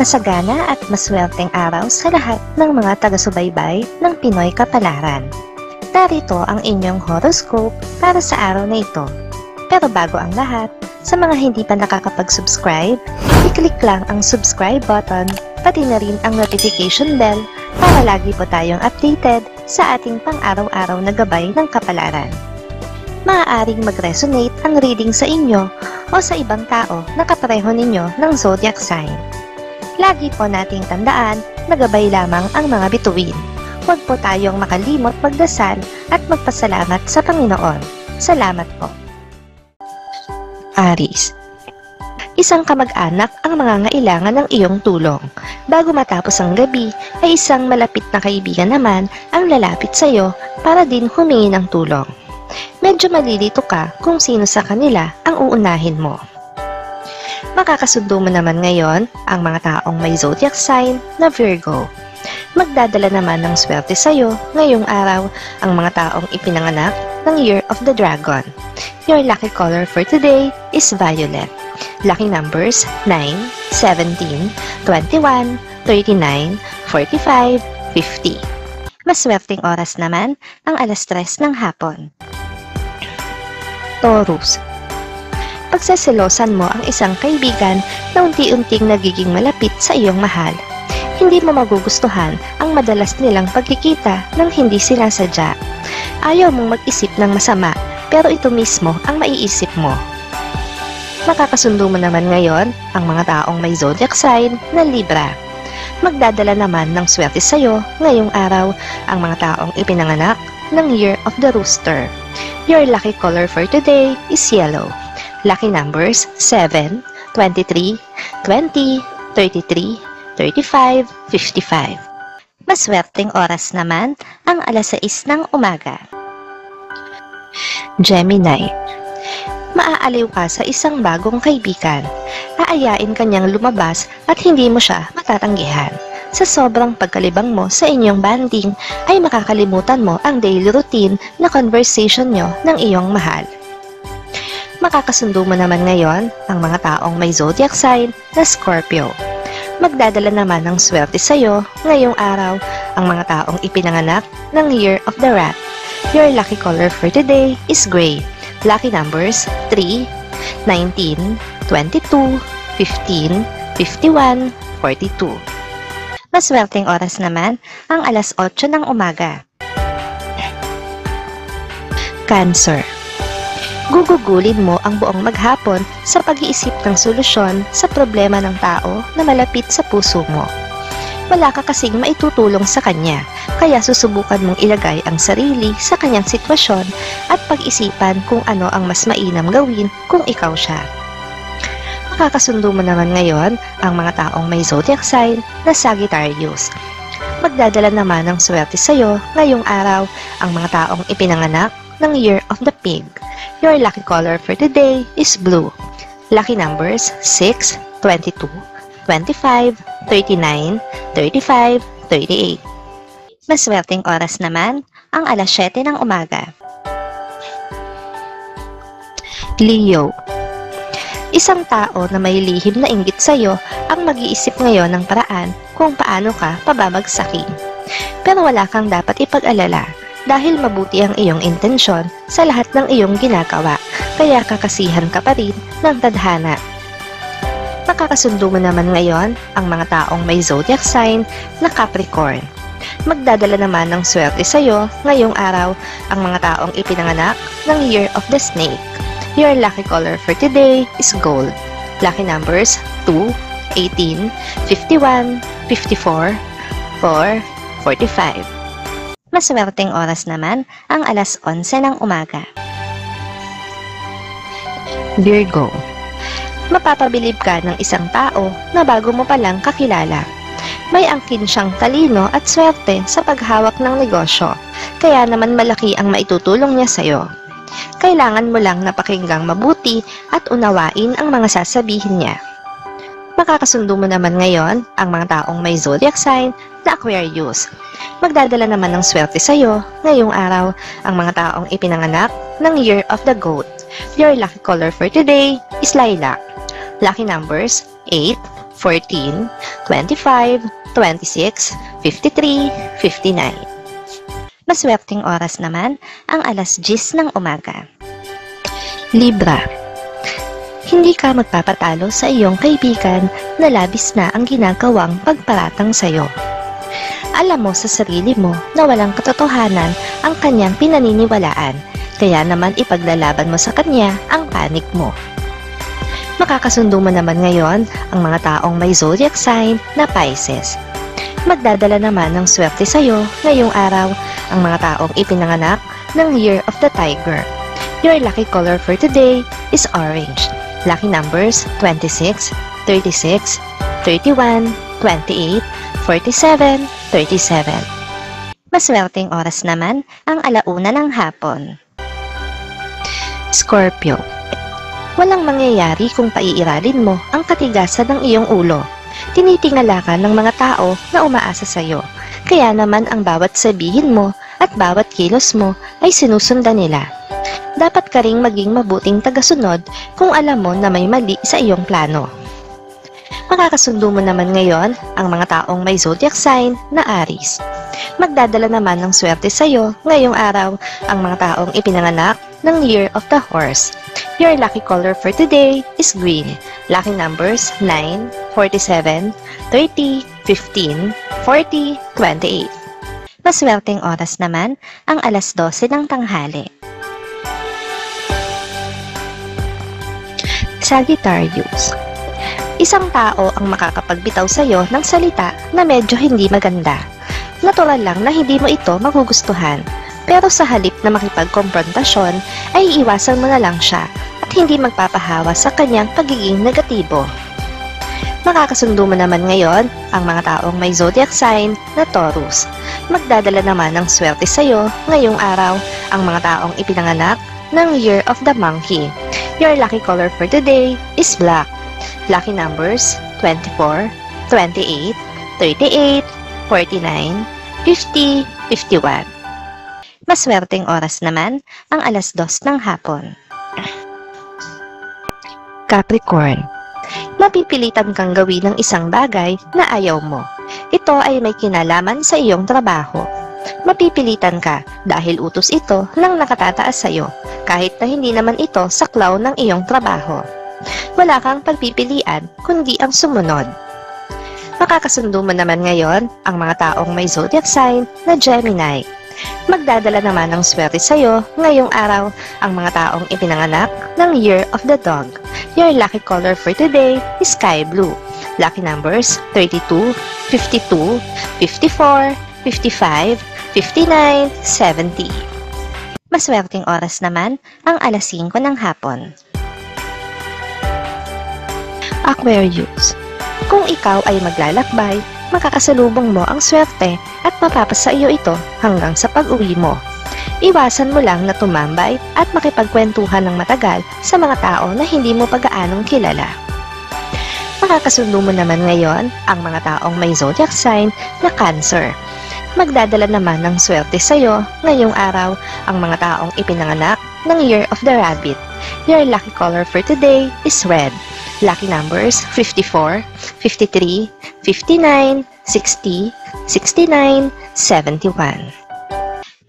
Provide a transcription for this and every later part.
Masagana at maswerteng araw sa lahat ng mga taga-subaybay ng Pinoy Kapalaran. Narito ang inyong horoscope para sa araw na ito. Pero bago ang lahat, sa mga hindi pa nakakapag-subscribe, i-click lang ang subscribe button, pati na rin ang notification bell para lagi po tayong updated sa ating pang-araw-araw na gabay ng kapalaran. Maaaring mag-resonate ang reading sa inyo o sa ibang tao na kapareho ninyo ng zodiac sign. Lagi po nating tandaan na gabay lamang ang mga bituin. Huwag po tayong makalimot magdasal at magpasalamat sa Panginoon. Salamat po. Aries. Isang kamag-anak ang mangangailangan ng iyong tulong. Bago matapos ang gabi, ay isang malapit na kaibigan naman ang lalapit sa iyo para din humingi ng tulong. Medyo malilito ka kung sino sa kanila ang uunahin mo. Makakasundo mo naman ngayon ang mga taong may zodiac sign na Virgo. Magdadala naman ng swerte sa iyo ngayong araw ang mga taong ipinanganak ng Year of the Dragon. Your lucky color for today is violet. Lucky numbers 9, 17, 21, 39, 45, 50. Maswerteng oras naman ang 3:00 ng hapon. Taurus. Pagseselosan mo ang isang kaibigan na unti-unting nagiging malapit sa iyong mahal. Hindi mo magugustuhan ang madalas nilang pagkikita ng hindi sinasadya. Ayaw mong mag-isip ng masama, pero ito mismo ang maiisip mo. Makakasundo mo naman ngayon ang mga taong may zodiac sign na Libra. Magdadala naman ng swerte sa iyo ngayong araw ang mga taong ipinanganak ng Year of the Rooster. Your lucky color for today is yellow. Lucky numbers 7, 23, 20, 33, 35, 55. Maswerteng oras naman ang 6:00 ng umaga. Gemini. Maaaliw ka sa isang bagong kaibigan. Aayain kanyang lumabas at hindi mo siya matatanggihan. Sa sobrang pagkalibang mo sa inyong banding, ay makakalimutan mo ang daily routine na conversation nyo ng iyong mahal. Makakasundo mo naman ngayon ang mga taong may zodiac sign na Scorpio. Magdadala naman ng swerte sa iyo ngayong araw ang mga taong ipinanganak ng Year of the Rat. Your lucky color for today is gray. Lucky numbers 3, 19, 22, 15, 51, 42. Maswerteng oras naman ang 8:00 ng umaga. Cancer. Gugugulin mo ang buong maghapon sa pag-iisip ng solusyon sa problema ng tao na malapit sa puso mo. Wala ka kasing maitutulong sa kanya, kaya susubukan mong ilagay ang sarili sa kanyang sitwasyon at pag-isipan kung ano ang mas mainam gawin kung ikaw siya. Makakasundo mo naman ngayon ang mga taong may zodiac sign na Sagittarius. Magdadala naman ng swerte sa iyo ngayong araw ang mga taong ipinanganak ng Year of the Pig. Your lucky color for today is blue. Lucky numbers 6, 22, 25, 39, 35, 38. Maswerteng oras naman ang 7:00 ng umaga. Leo. Isang tao na may lihim na inggit sa iyo ang mag-iisip ngayon ng paraan kung paano ka pababagsakin. Pero wala kang dapat ipag-alala dahil mabuti ang iyong intensyon sa lahat ng iyong ginagawa, kaya kakasihan ka pa rin ng tadhana. Makakasundo mo naman ngayon ang mga taong may zodiac sign na Capricorn. Magdadala naman ng swerte sa iyo ngayong araw ang mga taong ipinanganak ng Year of the Snake. Your lucky color for today is gold. Lucky numbers 2, 18, 51, 54, 4, 45. Maswerteng oras naman ang 11:00 ng umaga. Virgo. Mapapabilib ka ng isang tao na bago mo palang kakilala. May angkin siyang talino at swerte sa paghawak ng negosyo, kaya naman malaki ang maitutulong niya sa iyo. Kailangan mo lang napakinggang mabuti at unawain ang mga sasabihin niya. Makakasundo mo naman ngayon ang mga taong may zodiac sign na Aquarius. Magdadala naman ng swerte sa iyo ngayong araw ang mga taong ipinanganak ng Year of the Goat. Your lucky color for today is lilac. Lucky numbers 8, 14, 25, 26, 53, 59. Maswerteng oras naman ang alas 10 ng umaga. Libra. Hindi ka magpapatalo sa iyong kaibigan na labis na ang ginagawang pagparatang sa'yo. Alam mo sa sarili mo na walang katotohanan ang kanyang pinaniniwalaan, kaya naman ipaglalaban mo sa kanya ang panig mo. Makakasundo mo naman ngayon ang mga taong may zodiac sign na Pisces. Magdadala naman ng swerte sa'yo ngayong araw ang mga taong ipinanganak ng Year of the Tiger. Your lucky color for today is orange. Lucky numbers 26, 36, 31, 28, 47, 37. Maswerteng oras naman ang alauna ng hapon. Scorpio. Walang mangyayari kung paiiralin mo ang katigasan ng iyong ulo. Tinitingala ka ng mga tao na umaasa sa iyo. Kaya naman ang bawat sabihin mo at bawat kilos mo ay sinusundan nila. Dapat ka ring maging mabuting tagasunod kung alam mo na may mali sa iyong plano. Makakasundo mo naman ngayon ang mga taong may zodiac sign na Aries. Magdadala naman ng swerte sa iyo ngayong araw ang mga taong ipinanganak ng Year of the Horse. Your lucky color for today is green. Lucky numbers 9, 47, 30, 15, 40, 28. Maswerteng oras naman ang alas 12 ng tanghali. Sagittarius. Isang tao ang makakapagbitaw sa iyo ng salita na medyo hindi maganda. Natural lang na hindi mo ito magugustuhan, pero sa halip na makipagkomprontasyon ay iwasan mo na lang siya at hindi magpapahawa sa kanyang pagiging negatibo. Makakasundo mo naman ngayon ang mga taong may zodiac sign na Taurus. Magdadala naman ng swerte sa iyo ngayong araw ang mga taong ipinanganak ng Year of the Monkey. Your lucky color for today is black. Lucky numbers 24, 28, 38, 49, 50, 51. Maswerteng oras naman ang alas 2 ng hapon. Capricorn. Mapipilitan kang gawin ng isang bagay na ayaw mo. Ito ay may kinalaman sa iyong trabaho. Mapipilitan ka dahil utos ito ng nakatataas sa iyo, kahit na hindi naman ito saklaw ng iyong trabaho. Wala kang pagpipilian kundi ang sumunod. Makakasundo mo naman ngayon ang mga taong may zodiac sign na Gemini. Magdadala naman ng swerte sa iyo ngayong araw ang mga taong ipinanganak ng Year of the Dog. Your lucky color for today is sky blue. Lucky numbers 32, 52, 54, 55, 59, 70. Maswerteng oras naman ang alas 5 ng hapon. Aquarius. Kung ikaw ay maglalakbay, makakasalubong mo ang swerte at mapapasa iyo ito hanggang sa pag-uwi mo. Iwasan mo lang na tumambay at makipagkwentuhan ng matagal sa mga tao na hindi mo pag-aanong kilala. Makakasundo mo naman ngayon ang mga taong may zodiac sign na Cancer. Magdadala naman ng swerte sa iyo ngayong araw ang mga taong ipinanganak ng Year of the Rabbit. Your lucky color for today is red. Lucky numbers 54, 53, 59, 60, 69, 71.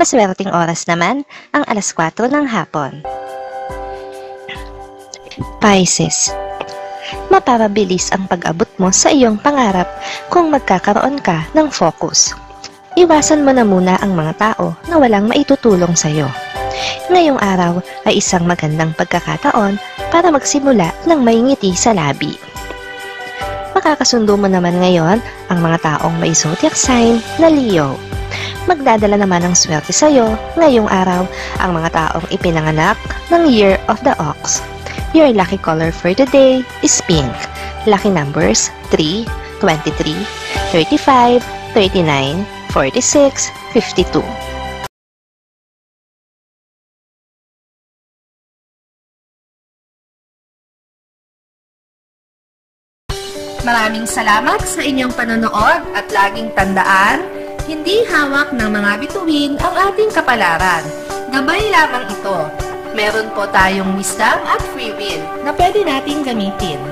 Maswerteng oras naman ang alas 4 ng hapon. Pisces. Mapapabilis ang pag-abot mo sa iyong pangarap kung magkakaroon ka ng focus. Iwasan mo na muna ang mga tao na walang maitutulong sa iyo. Ngayong araw ay isang magandang pagkakataon para magsimula ng may ngiti sa labi. Makakasundo mo naman ngayon ang mga taong may zodiac sign na Leo. Magdadala naman ng swerte sa iyo ngayong araw ang mga taong ipinanganak ng Year of the Ox. Your lucky color for today is pink. Lucky numbers 3, 23, 35, 39, 46, 52. Maraming salamat sa inyong panonood at laging tandaan, hindi hawak ng mga bituin ang ating kapalaran. Gabay lamang ito. Meron po tayong wisdom at free will na pwede nating gamitin.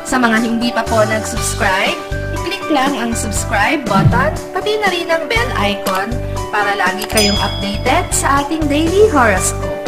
Sa mga hindi pa po nag-subscribe, i-click lang ang subscribe button, pati na rin ang bell icon para lagi kayong updated sa ating daily horoscope.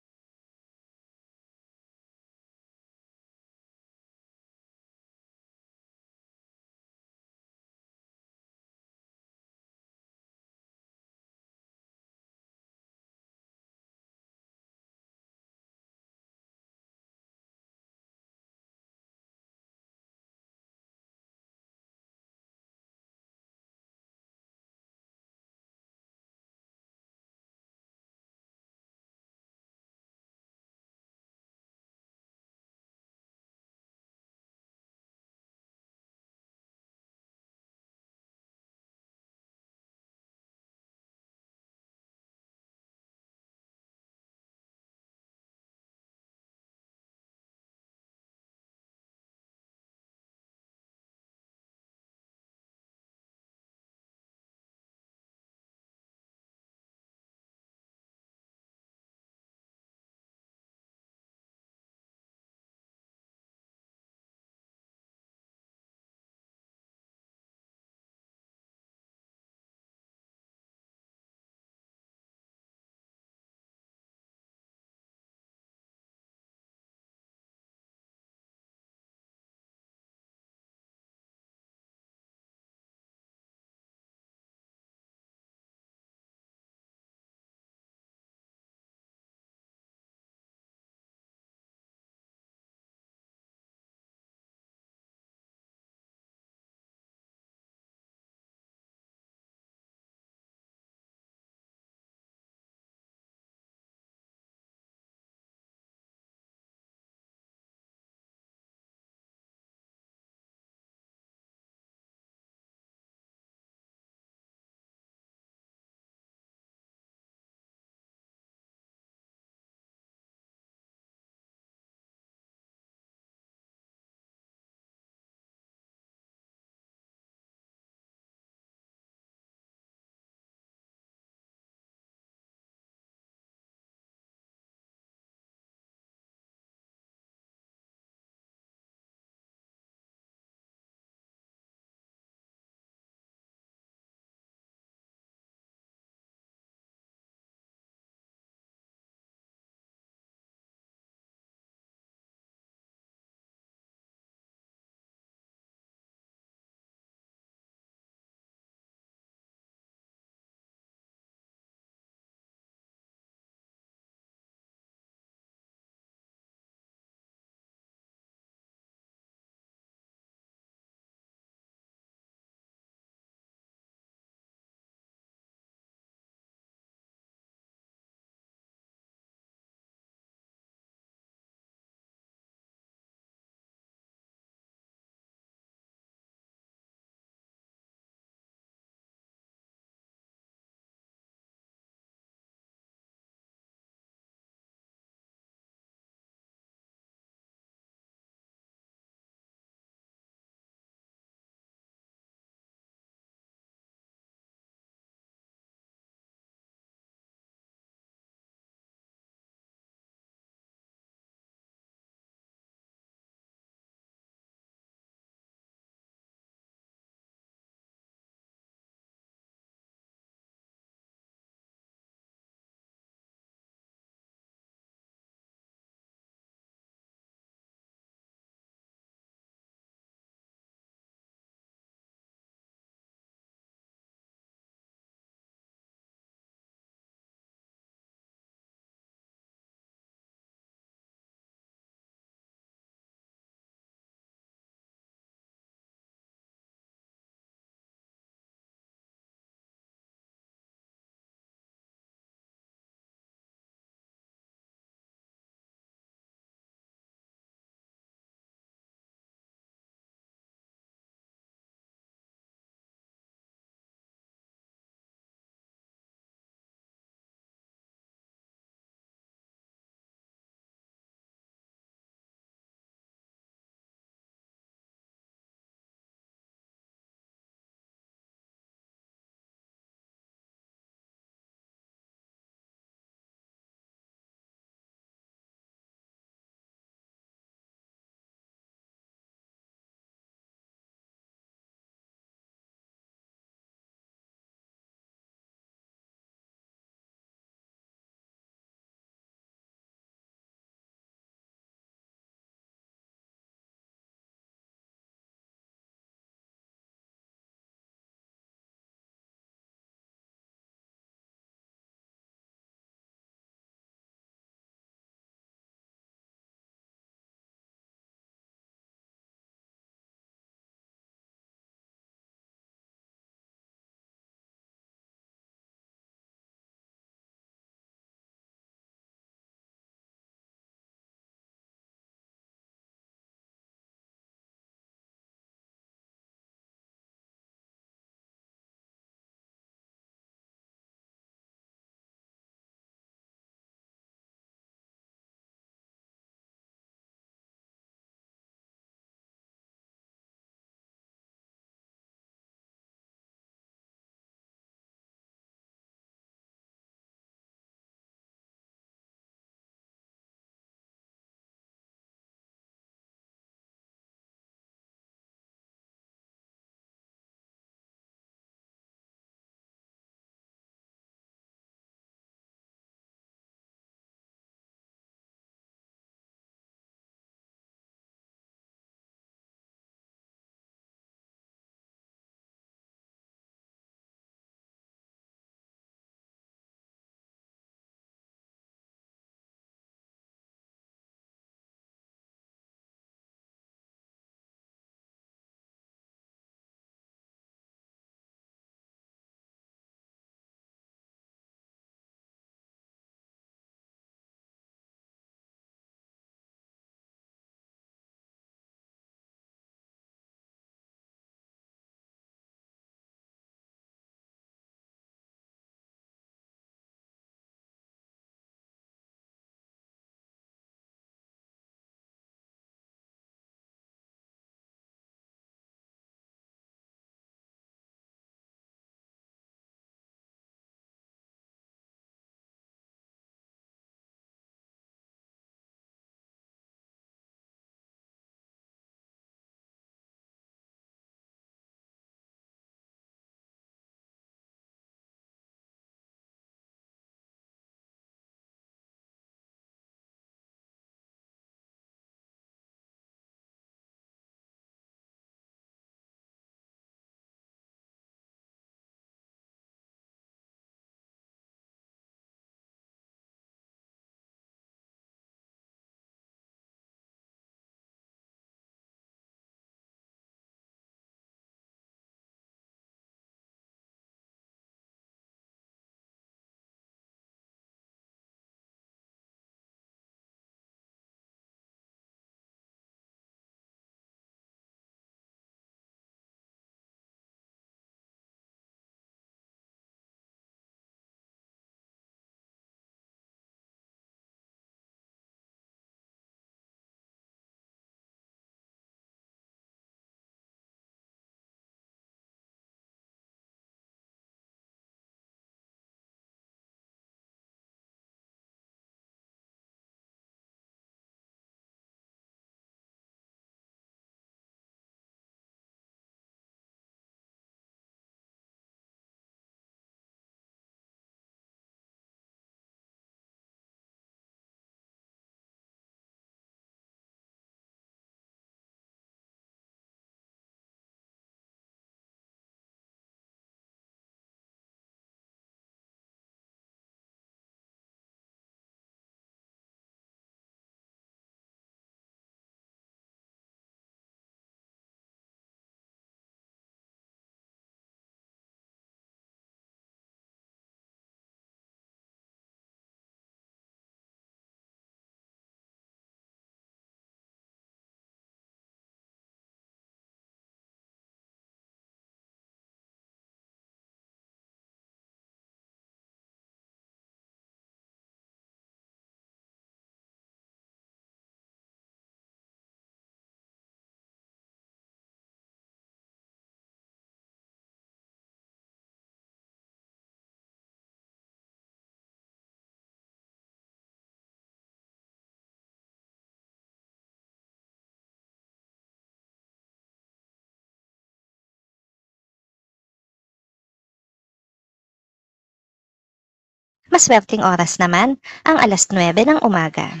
Maswerteng oras naman ang 9:00 ng umaga.